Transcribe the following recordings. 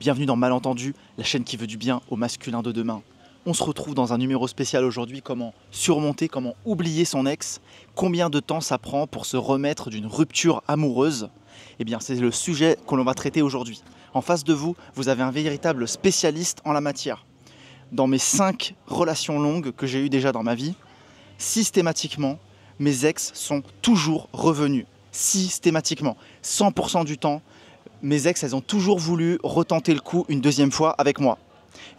Bienvenue dans Malentendu, la chaîne qui veut du bien au masculin de demain. On se retrouve dans un numéro spécial aujourd'hui, comment surmonter, comment oublier son ex, combien de temps ça prend pour se remettre d'une rupture amoureuse. Eh bien c'est le sujet que l'on va traiter aujourd'hui. En face de vous, vous avez un véritable spécialiste en la matière. Dans mes 5 relations longues que j'ai eues déjà dans ma vie, systématiquement, mes ex sont toujours revenus. Systématiquement, 100% du temps, mes ex, elles ont toujours voulu retenter le coup une deuxième fois avec moi.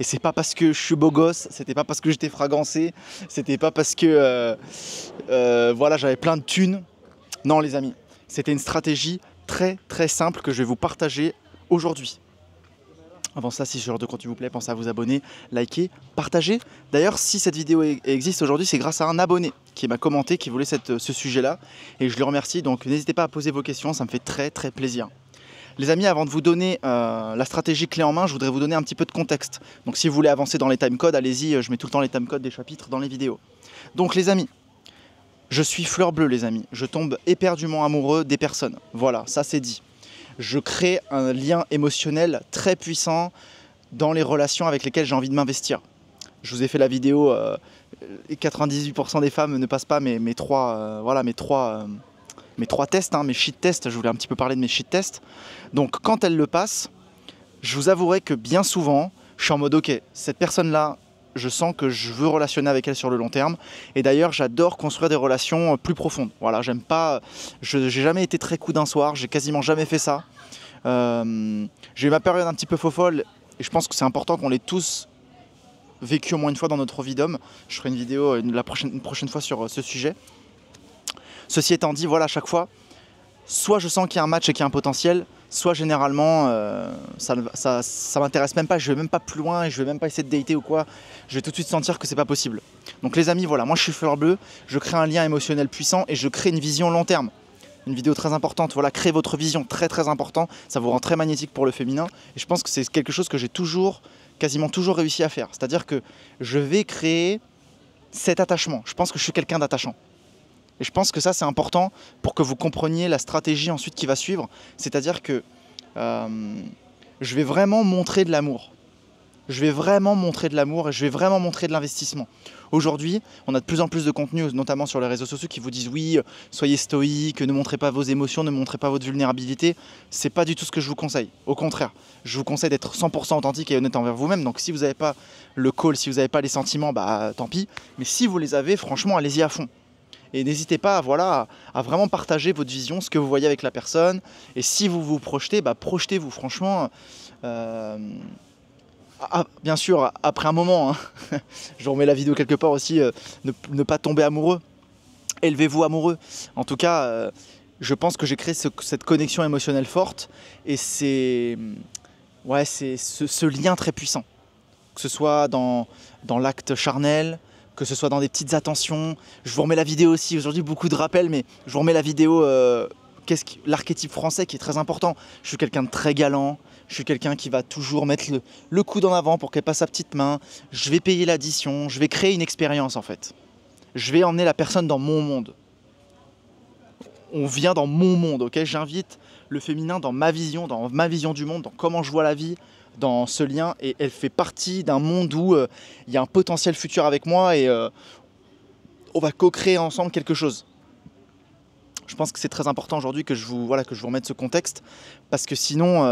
Et c'est pas parce que je suis beau gosse, c'était pas parce que j'étais fragancé, c'était pas parce que voilà, j'avais plein de thunes. Non les amis, c'était une stratégie très simple que je vais vous partager aujourd'hui. Avant ça, si ce genre de contenu vous plaît, pensez à vous abonner, liker, partager. D'ailleurs, si cette vidéo existe aujourd'hui, c'est grâce à un abonné qui m'a commenté, qui voulait ce sujet-là. Et je le remercie, donc n'hésitez pas à poser vos questions, ça me fait très plaisir. Les amis, avant de vous donner la stratégie clé en main, je voudrais vous donner un petit peu de contexte. Donc si vous voulez avancer dans les timecodes, allez-y, je mets tout le temps les timecodes des chapitres dans les vidéos. Donc les amis, je suis fleur bleue les amis, je tombe éperdument amoureux des personnes. Voilà, ça c'est dit. Je crée un lien émotionnel très puissant dans les relations avec lesquelles j'ai envie de m'investir. Je vous ai fait la vidéo, 98% des femmes ne passent pas mes trois tests, mes shit tests. Je voulais un petit peu parler de mes shit tests. Donc quand elles le passent, je vous avouerai que bien souvent, je suis en mode ok, cette personne-là, je sens que je veux relationner avec elle sur le long terme. Et d'ailleurs, j'adore construire des relations plus profondes. Voilà, j'aime pas, j'ai jamais été très coup d'un soir, j'ai quasiment jamais fait ça. J'ai eu ma période un petit peu fofolle et je pense que c'est important qu'on l'ait tous vécu au moins une fois dans notre vie d'homme. Je ferai une vidéo une prochaine fois sur ce sujet. Ceci étant dit, voilà, à chaque fois, soit je sens qu'il y a un match et qu'il y a un potentiel, soit généralement ça m'intéresse même pas, je vais même pas plus loin et je vais même pas essayer de dater ou quoi. Je vais tout de suite sentir que c'est pas possible. Donc les amis, voilà, moi je suis fleur bleue, je crée un lien émotionnel puissant et je crée une vision long terme. Une vidéo très importante, voilà, créez votre vision, très important, ça vous rend très magnétique pour le féminin. Et je pense que c'est quelque chose que j'ai quasiment toujours réussi à faire. C'est-à-dire que je vais créer cet attachement. Je pense que je suis quelqu'un d'attachant. Et je pense que ça c'est important pour que vous compreniez la stratégie ensuite qui va suivre. C'est-à-dire que je vais vraiment montrer de l'amour. Je vais vraiment montrer de l'amour et je vais vraiment montrer de l'investissement. Aujourd'hui, on a de plus en plus de contenu, notamment sur les réseaux sociaux, qui vous disent oui, soyez stoïque, ne montrez pas vos émotions, ne montrez pas votre vulnérabilité. C'est pas du tout ce que je vous conseille. Au contraire, je vous conseille d'être 100% authentique et honnête envers vous-même. Donc si vous n'avez pas le call, si vous n'avez pas les sentiments, bah tant pis. Mais si vous les avez, franchement, allez-y à fond. Et n'hésitez pas à vraiment partager votre vision, ce que vous voyez avec la personne. Et si vous vous projetez, bah projetez-vous franchement. Bien sûr, après un moment, hein, je vous remets la vidéo quelque part aussi, ne pas tomber amoureux. Élevez-vous amoureux. En tout cas, je pense que j'ai créé cette connexion émotionnelle forte. Et c'est ce lien très puissant. Que ce soit dans l'acte charnel, que ce soit dans des petites attentions. Je vous remets la vidéo aussi, aujourd'hui beaucoup de rappels, mais je vous remets la vidéo, l'archétype français qui est très important. Je suis quelqu'un de très galant, je suis quelqu'un qui va toujours mettre le coude en avant pour qu'elle passe sa petite main. Je vais payer l'addition, je vais créer une expérience en fait. Je vais emmener la personne dans mon monde. On vient dans mon monde, ok? J'invite le féminin dans ma vision du monde, dans comment je vois la vie, dans ce lien, et elle fait partie d'un monde où il y a un potentiel futur avec moi et on va co-créer ensemble quelque chose. Je pense que c'est très important aujourd'hui que je vous remette ce contexte parce que sinon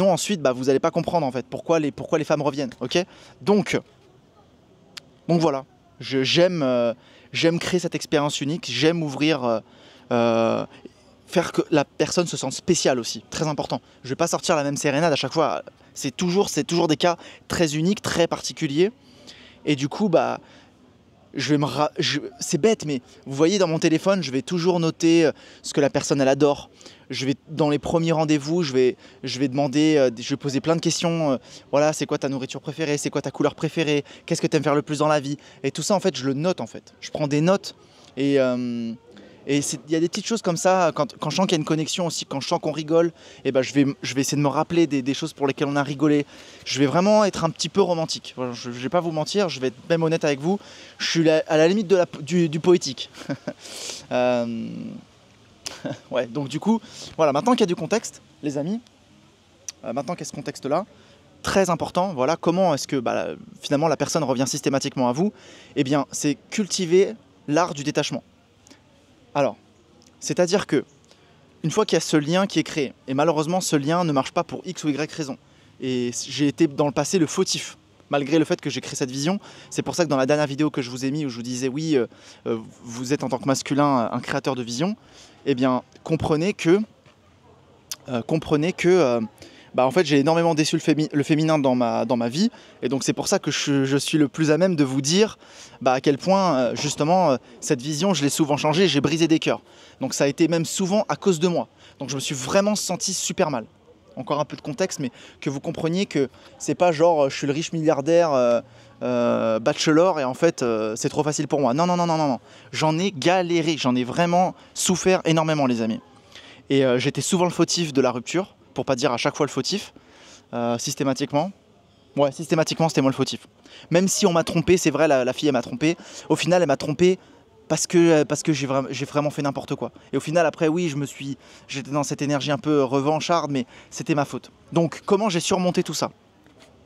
ensuite vous n'allez pas comprendre en fait pourquoi les femmes reviennent, ok? Donc voilà, j'aime créer cette expérience unique, j'aime ouvrir, faire que la personne se sente spéciale aussi, très important. Je ne vais pas sortir la même sérénade à chaque fois, c'est toujours des cas très uniques, très particuliers. Et du coup, c'est bête, mais vous voyez dans mon téléphone, je vais toujours noter ce que la personne elle adore. Dans les premiers rendez-vous, je vais demander, je vais poser plein de questions. Voilà, c'est quoi ta nourriture préférée? C'est quoi ta couleur préférée? Qu'est-ce que tu aimes faire le plus dans la vie? Et tout ça, en fait, je le note en fait. Je prends des notes et il y a des petites choses comme ça, quand je sens qu'il y a une connexion aussi, quand je sens qu'on rigole, et je vais essayer de me rappeler des choses pour lesquelles on a rigolé. Je vais vraiment être un petit peu romantique. Voilà, je ne vais pas vous mentir, je vais être même honnête avec vous. Je suis à la limite du poétique. Ouais, donc du coup, voilà, maintenant qu'il y a du contexte, les amis, maintenant qu'est ce contexte-là, très important, voilà, comment est-ce que finalement la personne revient systématiquement à vous? Eh bien, c'est cultiver l'art du détachement. Alors, c'est-à-dire que une fois qu'il y a ce lien qui est créé, et malheureusement ce lien ne marche pas pour X ou Y raison, et j'ai été dans le passé le fautif, malgré le fait que j'ai créé cette vision. C'est pour ça que dans la dernière vidéo que je vous ai mis, où je vous disais oui, vous êtes en tant que masculin un créateur de vision, eh bien comprenez que en fait j'ai énormément déçu le féminin dans ma vie, et donc c'est pour ça que je suis le plus à même de vous dire à quel point justement cette vision je l'ai souvent changée, j'ai brisé des cœurs. Donc ça a été même souvent à cause de moi. Donc je me suis vraiment senti super mal. Encore un peu de contexte, mais que vous compreniez que c'est pas genre je suis le riche milliardaire bachelor et en fait c'est trop facile pour moi. Non, non, non, non, non, non. J'en ai galéré, j'en ai vraiment souffert énormément les amis. Et j'étais souvent le fautif de la rupture, pour pas dire à chaque fois le fautif, systématiquement. Ouais, systématiquement c'était moi le fautif. Même si on m'a trompé, c'est vrai, la fille elle m'a trompé. Au final elle m'a trompé parce que j'ai vraiment fait n'importe quoi. Et au final après oui, j'étais dans cette énergie un peu revancharde, mais c'était ma faute. Donc comment j'ai surmonté tout ça?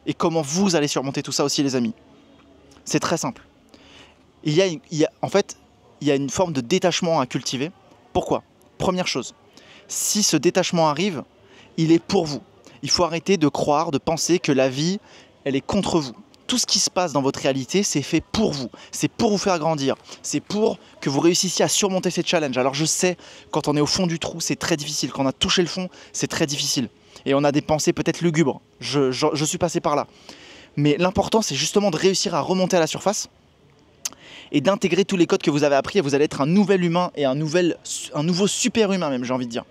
Et comment vous allez surmonter tout ça aussi les amis? C'est très simple. En fait, il y a une forme de détachement à cultiver. Pourquoi? Première chose, si ce détachement arrive, il est pour vous. Il faut arrêter de croire, de penser que la vie, elle est contre vous. Tout ce qui se passe dans votre réalité, c'est fait pour vous. C'est pour vous faire grandir. C'est pour que vous réussissiez à surmonter ces challenges. Alors je sais, quand on est au fond du trou, c'est très difficile. Quand on a touché le fond, c'est très difficile. Et on a des pensées peut-être lugubres. Je suis passé par là. Mais l'important, c'est justement de réussir à remonter à la surface et d'intégrer tous les codes que vous avez appris, et vous allez être un nouvel humain et un nouveau super humain même, j'ai envie de dire.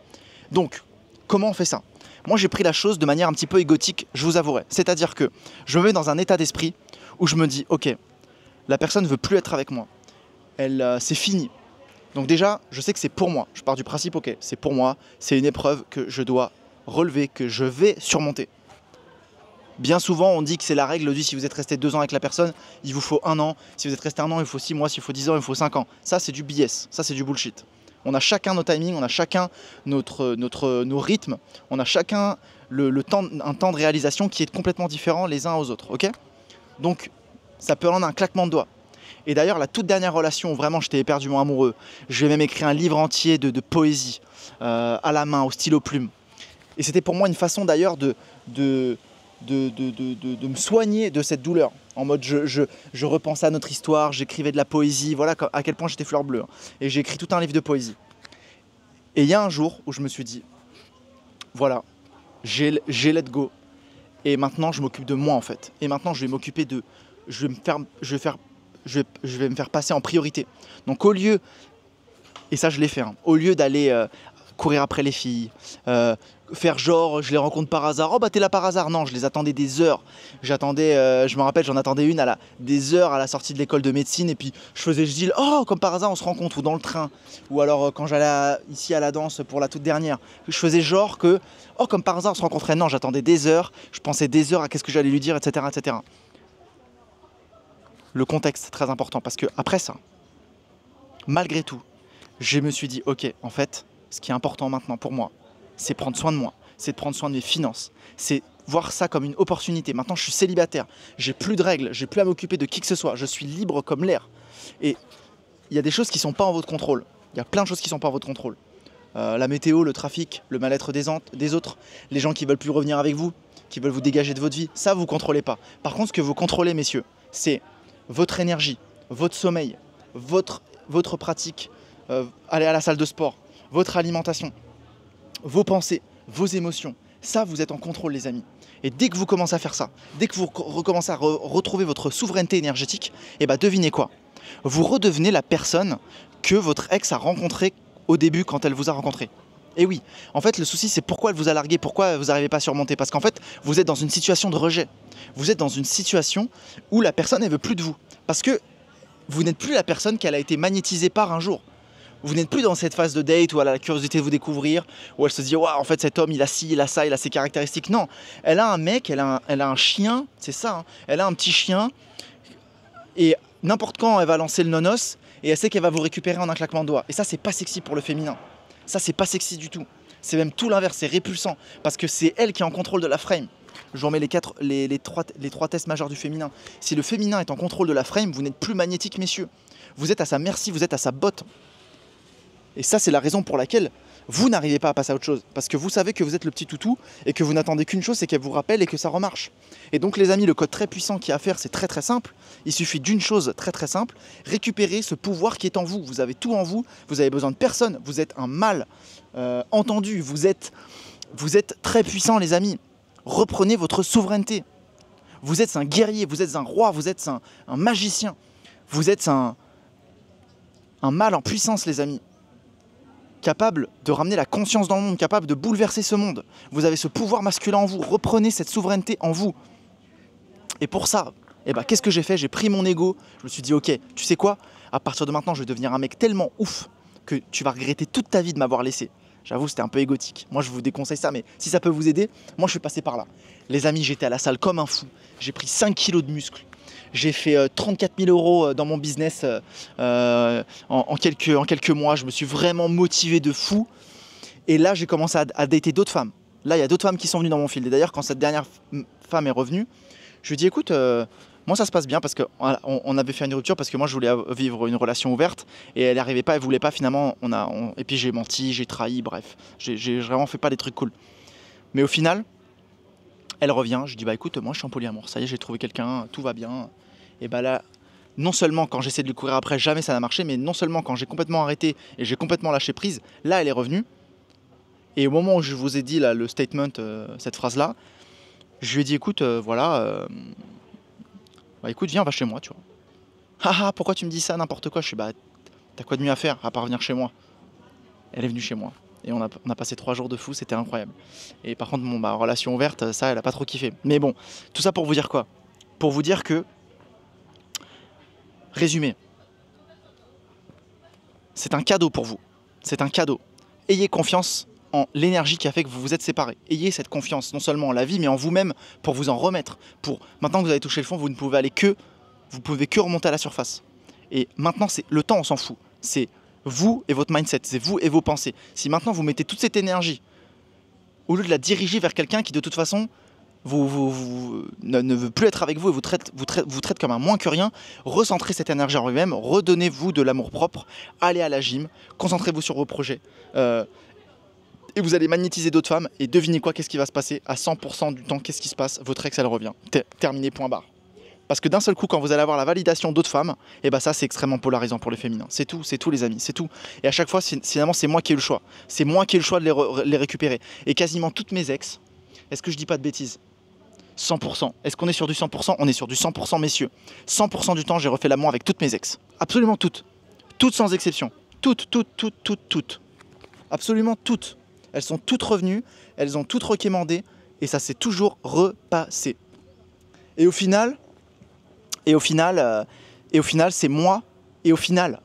Donc, comment on fait ça? Moi, j'ai pris la chose de manière un petit peu égotique, je vous avouerai. C'est-à-dire que je me mets dans un état d'esprit où je me dis, ok, la personne ne veut plus être avec moi. C'est fini. Donc déjà, je sais que c'est pour moi. Je pars du principe, ok, c'est pour moi. C'est une épreuve que je dois relever, que je vais surmonter. Bien souvent, on dit que c'est la règle, on dit si vous êtes resté 2 ans avec la personne, il vous faut 1 an. Si vous êtes resté 1 an, il faut 6 mois. S'il faut 10 ans, il faut 5 ans. Ça, c'est du BS. Ça, c'est du bullshit. On a chacun nos timings, on a chacun nos rythmes, on a chacun un temps de réalisation qui est complètement différent les uns aux autres, ok? Donc, ça peut rendre un claquement de doigts. Et d'ailleurs, la toute dernière relation où vraiment j'étais éperdument amoureux, j'ai même écrit un livre entier de poésie, à la main, au stylo plume. Et c'était pour moi une façon d'ailleurs de me soigner de cette douleur. En mode, je repensais à notre histoire, j'écrivais de la poésie, voilà à quel point j'étais fleur bleue. Et j'ai écrit tout un livre de poésie. Et il y a un jour où je me suis dit, voilà, j'ai let go. Et maintenant, je m'occupe de moi en fait. Et maintenant, je vais m'occuper de... Je vais me faire passer en priorité. Donc au lieu, et ça je l'ai fait, hein, au lieu d'aller courir après les filles, faire genre je les rencontre par hasard, oh bah t'es là par hasard, non, je les attendais des heures. J'attendais, je me rappelle, j'en attendais une des heures à la sortie de l'école de médecine, et puis je dis oh comme par hasard on se rencontre, ou dans le train, ou alors quand j'allais ici à la danse pour la toute dernière, je faisais genre que oh comme par hasard on se rencontrait. Non, j'attendais des heures, je pensais des heures à qu'est-ce que j'allais lui dire, etc., etc. Le contexte, très important, parce que après ça, malgré tout, je me suis dit, ok, en fait, ce qui est important maintenant pour moi, c'est prendre soin de moi, c'est de prendre soin de mes finances, c'est voir ça comme une opportunité. Maintenant, je suis célibataire, j'ai plus de règles, j'ai plus à m'occuper de qui que ce soit, je suis libre comme l'air. Et il y a des choses qui ne sont pas en votre contrôle, il y a plein de choses qui ne sont pas en votre contrôle. La météo, le trafic, le mal-être des autres, les gens qui veulent plus revenir avec vous, qui veulent vous dégager de votre vie, ça vous ne contrôlez pas. Par contre, ce que vous contrôlez, messieurs, c'est votre énergie, votre sommeil, votre pratique, aller à la salle de sport, votre alimentation, vos pensées, vos émotions. Ça, vous êtes en contrôle, les amis. Et dès que vous commencez à faire ça, dès que vous recommencez à retrouver votre souveraineté énergétique, et bah devinez quoi? Vous redevenez la personne que votre ex a rencontrée au début quand elle vous a rencontré. Et oui, en fait, le souci, c'est pourquoi elle vous a largué, pourquoi vous n'arrivez pas à surmonter. Parce qu'en fait, vous êtes dans une situation de rejet. Vous êtes dans une situation où la personne, elle veut plus de vous. Parce que vous n'êtes plus la personne qu'elle a été magnétisée par un jour. Vous n'êtes plus dans cette phase de date où elle a la curiosité de vous découvrir, où elle se dit waouh, en fait cet homme il a ci, il a ça, il a ses caractéristiques. Non, elle a un mec, elle a un chien, c'est ça, hein. Elle a un petit chien et n'importe quand elle va lancer le nonos et elle sait qu'elle va vous récupérer en un claquement de doigts. Et ça c'est pas sexy pour le féminin. Ça c'est pas sexy du tout. C'est même tout l'inverse, c'est répulsant. Parce que c'est elle qui est en contrôle de la frame. Je vous remets les trois tests majeurs du féminin. Si le féminin est en contrôle de la frame, vous n'êtes plus magnétique, messieurs. Vous êtes à sa merci, vous êtes à sa botte. Et ça, c'est la raison pour laquelle vous n'arrivez pas à passer à autre chose. Parce que vous savez que vous êtes le petit toutou et que vous n'attendez qu'une chose, c'est qu'elle vous rappelle et que ça remarche. Et donc les amis, le code très puissant qu'il y a à faire, c'est très très simple. Il suffit d'une chose très très simple, récupérer ce pouvoir qui est en vous. Vous avez tout en vous, vous avez besoin de personne. Vous êtes un mâle entendu, vous êtes très puissant les amis. Reprenez votre souveraineté. Vous êtes un guerrier, vous êtes un roi, vous êtes un magicien. Vous êtes un mâle en puissance les amis. Capable de ramener la conscience dans le monde, capable de bouleverser ce monde. Vous avez ce pouvoir masculin en vous, reprenez cette souveraineté en vous. Et pour ça, qu'est-ce que j'ai fait? J'ai pris mon ego, je me suis dit ok, tu sais quoi? À partir de maintenant, je vais devenir un mec tellement ouf que tu vas regretter toute ta vie de m'avoir laissé. J'avoue, c'était un peu égotique. Moi, je vous déconseille ça, mais si ça peut vous aider, moi, je suis passé par là. Les amis, j'étais à la salle comme un fou. J'ai pris 5 kilos de muscles. J'ai fait 34 000 € dans mon business en quelques mois. Je me suis vraiment motivé de fou. Et là, j'ai commencé à dater d'autres femmes. Là, il y a d'autres femmes qui sont venues dans mon fil. Et d'ailleurs, quand cette dernière femme est revenue, je lui ai dit, écoute, moi, ça se passe bien parce qu'on avait fait une rupture parce que moi, je voulais vivre une relation ouverte. Et elle n'arrivait pas, elle ne voulait pas. Finalement, et puis j'ai menti, j'ai trahi, bref. J'ai vraiment fait pas des trucs cool. Mais au final, elle revient. Je dis, bah écoute, moi, je suis en polyamour. Ça y est, j'ai trouvé quelqu'un, tout va bien. Et bah là, non seulement quand j'essaie de lui courir après, jamais ça n'a marché, mais non seulement quand j'ai complètement arrêté et j'ai complètement lâché prise, là elle est revenue. Et au moment où je vous ai dit là, le statement, cette phrase-là, je lui ai dit écoute, écoute, viens, on va chez moi, tu vois. Ah ah, pourquoi tu me dis ça, n'importe quoi? Je suis t'as quoi de mieux à faire à part venir chez moi? Elle est venue chez moi. Et on a passé 3 jours de fou, c'était incroyable. Et par contre, relation ouverte, ça, elle a pas trop kiffé. Mais bon, tout ça pour vous dire quoi? Pour vous dire que résumé, c'est un cadeau pour vous, c'est un cadeau. Ayez confiance en l'énergie qui a fait que vous vous êtes séparés. Ayez cette confiance non seulement en la vie, mais en vous-même pour vous en remettre. Maintenant que vous avez touché le fond, vous pouvez que remonter à la surface. Et maintenant, le temps, on s'en fout. C'est vous et votre mindset, c'est vous et vos pensées. Si maintenant vous mettez toute cette énergie, au lieu de la diriger vers quelqu'un qui de toute façon ne veut plus être avec vous et vous traite comme un moins que rien, recentrez cette énergie en vous-même, redonnez-vous de l'amour propre, allez à la gym, concentrez-vous sur vos projets et vous allez magnétiser d'autres femmes et devinez quoi, qu'est-ce qui va se passer à 100% du temps, qu'est-ce qui se passe, votre ex elle revient, terminé, point barre. Parce que d'un seul coup, quand vous allez avoir la validation d'autres femmes, ça c'est extrêmement polarisant pour les féminins. C'est tout les amis, c'est tout. Et à chaque fois, finalement, c'est moi qui ai le choix. C'est moi qui ai le choix de les récupérer. Et quasiment toutes mes ex, est-ce que je dis pas de bêtises? 100%. Est-ce qu'on est sur du 100%? On est sur du 100%, messieurs. 100% du temps, j'ai refait l'amour avec toutes mes ex. Absolument toutes. Toutes sans exception. Toutes. Absolument toutes. Elles sont toutes revenues, elles ont toutes requémandé, et ça s'est toujours repassé. Et au final, c'est moi. Et au final,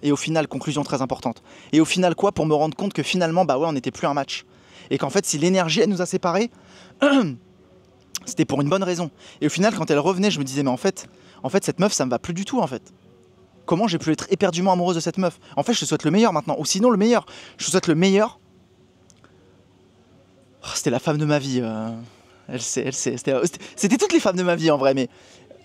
conclusion très importante. Et au final, quoi? Pour me rendre compte que finalement, on n'était plus un match. Et qu'en fait, si l'énergie, elle nous a séparés, c'était pour une bonne raison. Et au final, quand elle revenait, je me disais, mais en fait, cette meuf, ça me va plus du tout, en fait. Comment j'ai pu être éperdument amoureuse de cette meuf? En fait, je te souhaite le meilleur maintenant. Ou sinon, le meilleur. Je te souhaite le meilleur. Oh, c'était la femme de ma vie. C'était toutes les femmes de ma vie, en vrai, mais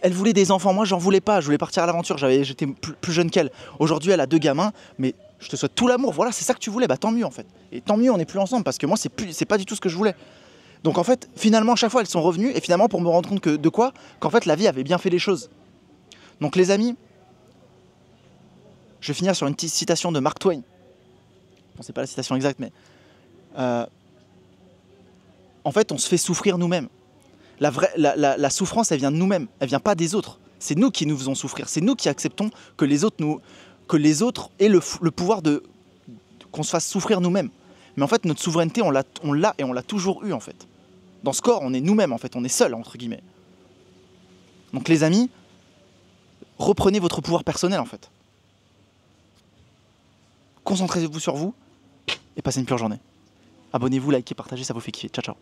elle voulait des enfants. Moi, j'en voulais pas. Je voulais partir à l'aventure. J'étais plus jeune qu'elle. Aujourd'hui, elle a 2 gamins, mais je te souhaite tout l'amour. Voilà, c'est ça que tu voulais. Tant mieux, en fait. Et tant mieux, on n'est plus ensemble, parce que moi, c'est pas du tout ce que je voulais. Donc en fait, finalement, à chaque fois, elles sont revenues, et finalement, pour me rendre compte qu'en fait, la vie avait bien fait les choses. Donc les amis, je vais finir sur une petite citation de Mark Twain. Bon, c'est pas la citation exacte, mais... en fait, on se fait souffrir nous-mêmes. La souffrance, elle vient de nous-mêmes, elle vient pas des autres. C'est nous qui nous faisons souffrir, c'est nous qui acceptons que les autres aient le pouvoir qu'on se fasse souffrir nous-mêmes. Mais en fait, notre souveraineté, on l'a et on l'a toujours eu, en fait. Dans ce corps, on est nous-mêmes, en fait, on est seul, entre guillemets. Donc les amis, reprenez votre pouvoir personnel, en fait. Concentrez-vous sur vous et passez une pure journée. Abonnez-vous, likez, partagez, ça vous fait kiffer. Ciao, ciao.